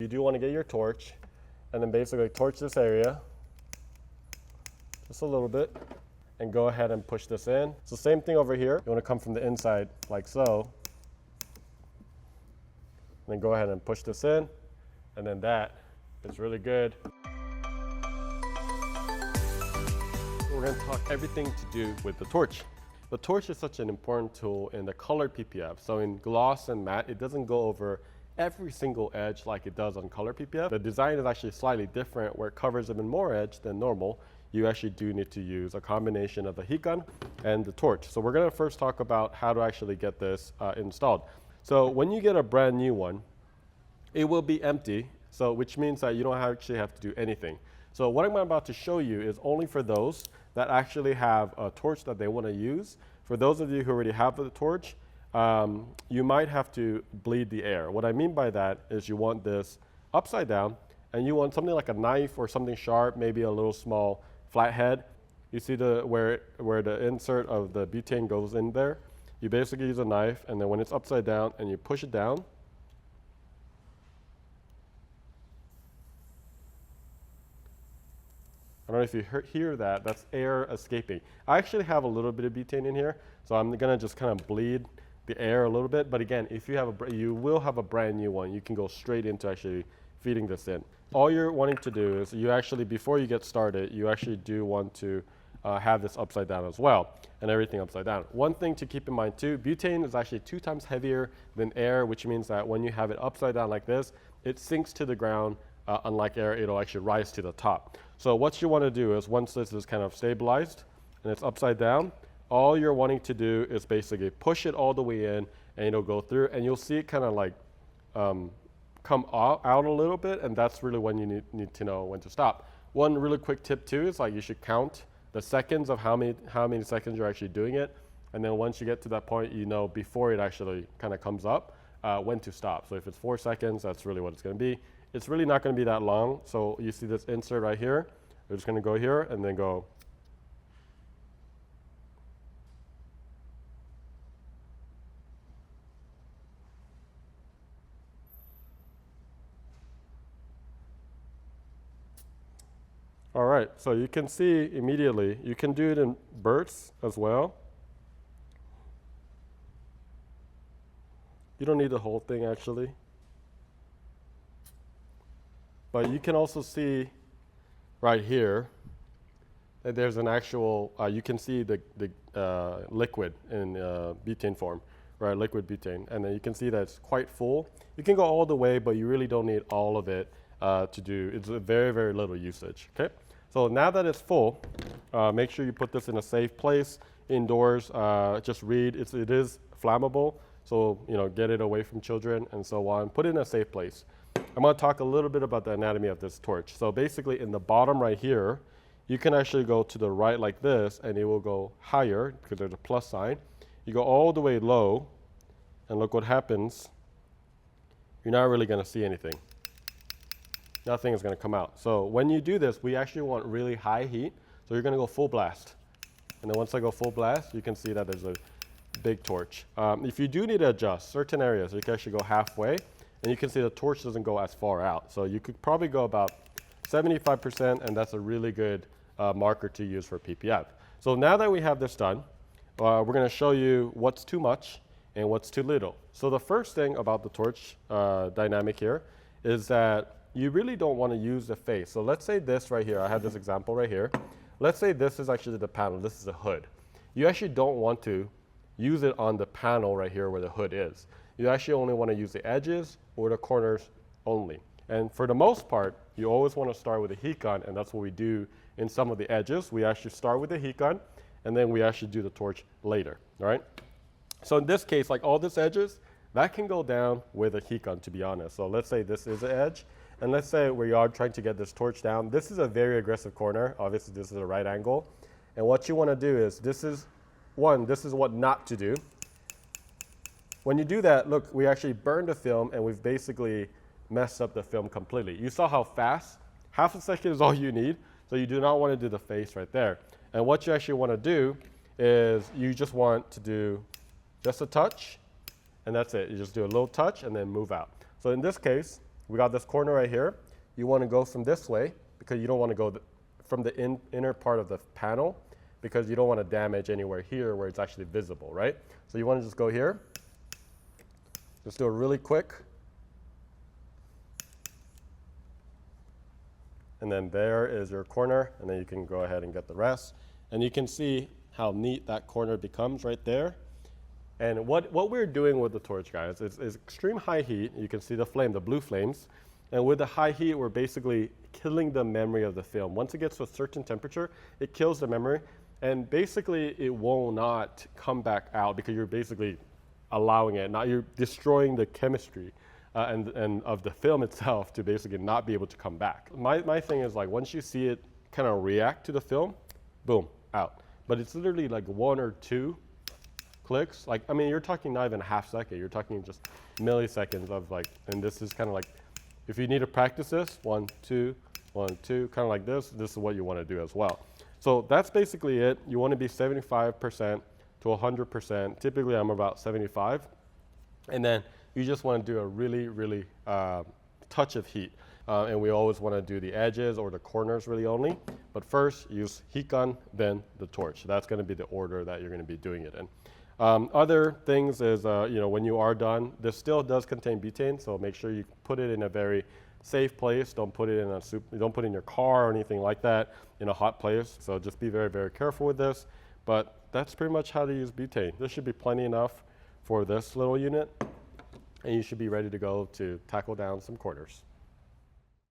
You do want to get your torch and then basically torch this area just a little bit and go ahead and push this in. So same thing over here. You want to come from the inside like so. And then go ahead and push this in, and then that is really good. We're going to talk everything to do with the torch. The torch is such an important tool in the colored PPF. So in gloss and matte, it doesn't go over every single edge like it does on color PPF. The design is actually slightly different where it covers even more edge than normal. You actually do need to use a combination of the heat gun and the torch. So we're going to first talk about how to actually get this installed. So when you get a brand new one, it will be empty, so which means that you don't actually have to do anything. So what I'm about to show you is only for those that actually have a torch that they want to use. For those of you who already have the torch, you might have to bleed the air. What I mean by that is you want this upside down, and you want something like a knife or something sharp, maybe a little small flathead. You see where the insert of the butane goes in there? You basically use a knife, and then when it's upside down and you push it down, I don't know if you hear that, that's air escaping. I actually have a little bit of butane in here, so I'm gonna just kind of bleed the air a little bit. But again, if you will have a brand new one, you can go straight into actually feeding this in. All you're wanting to do is you actually, before you get started, you actually do want to have this upside down as well, and everything upside down. One thing to keep in mind too, butane is actually 2 times heavier than air, which means that when you have it upside down like this, it sinks to the ground. Unlike air, it'll actually rise to the top. So what you want to do is once this is kind of stabilized and it's upside down, all you're wanting to do is basically push it all the way in, and it'll go through, and you'll see it kind of like come out a little bit, and that's really when you need to know when to stop. One really quick tip too is like you should count the seconds of how many seconds you're actually doing it, and then once you get to that point, you know before it actually kind of comes up when to stop. So if it's 4 seconds, that's really what it's going to be. It's really not going to be that long. So you see this insert right here. We're just going to go here and then go. All right, so you can see immediately, you can do it in bursts as well. You don't need the whole thing actually. But you can also see right here that there's an actual, you can see the liquid in butane form, right, liquid butane. And then you can see that it's quite full. You can go all the way, but you really don't need all of it to do. It's a very, very little usage, okay? So now that it's full, make sure you put this in a safe place indoors. Just read, it is flammable, so get it away from children and so on. Put it in a safe place. I'm going to talk a little bit about the anatomy of this torch. So basically in the bottom right here, you can actually go to the right like this, and it will go higher because there's a plus sign. You go all the way low, and look what happens. You're not really going to see anything. Nothing is going to come out. So when you do this, we actually want really high heat. So you're going to go full blast. And then once I go full blast, you can see that there's a big torch. If you do need to adjust certain areas, you can actually go halfway. And you can see the torch doesn't go as far out. So you could probably go about 75%, and that's a really good marker to use for PPF. So now that we have this done, we're going to show you what's too much and what's too little. So the first thing about the torch dynamic here is that you really don't want to use the face. So let's say this right here, I have this example right here. Let's say this is actually the panel, this is a hood. You actually don't want to use it on the panel right here where the hood is. You actually only want to use the edges or the corners only. And for the most part, you always want to start with a heat gun, and that's what we do in some of the edges. We actually start with the heat gun, and then we actually do the torch later, all right? So in this case, like all these edges, that can go down with a heat gun, to be honest. So let's say this is an edge, and let's say we are trying to get this torch down. This is a very aggressive corner. Obviously, this is a right angle. And what you want to do is, this is what not to do. When you do that, look, we actually burned the film, and we've basically messed up the film completely. You saw how fast? Half a second is all you need, so you do not want to do the face right there. And what you actually want to do is you just want to do just a touch, and that's it. You just do a little touch and then move out. So in this case, we got this corner right here. You want to go from this way because you don't want to go from the inner part of the panel because you don't want to damage anywhere here where it's actually visible, right? So you want to just go here. Just do it really quick. And then there is your corner, and then you can go ahead and get the rest. And you can see how neat that corner becomes right there. And what we're doing with the torch, guys, is extreme high heat. You can see the flame, the blue flames. And with the high heat, we're basically killing the memory of the film. Once it gets to a certain temperature, it kills the memory. And basically, it will not come back out because you're basically allowing it. Now you're destroying the chemistry and of the film itself to basically not be able to come back. My thing is like once you see it kind of react to the film, boom, out. But it's literally like 1 or 2 clicks. Like, I mean, you're talking not even a half second. You're talking just milliseconds of like, and this is kind of like, if you need to practice this, 1, 2, 1, 2, kind of like this is what you want to do as well. So that's basically it. You want to be 75% to 100%. Typically, I'm about 75. And then you just want to do a really touch of heat. And we always want to do the edges or the corners really only. But first, use heat gun, then the torch. That's going to be the order that you're going to be doing it in. Other things is, when you are done, this still does contain butane, so make sure you put it in a very safe place. Don't put it in don't put it in your car or anything like that in a hot place. So just be very careful with this. But that's pretty much how to use butane. This should be plenty enough for this little unit, and you should be ready to go to tackle down some corners.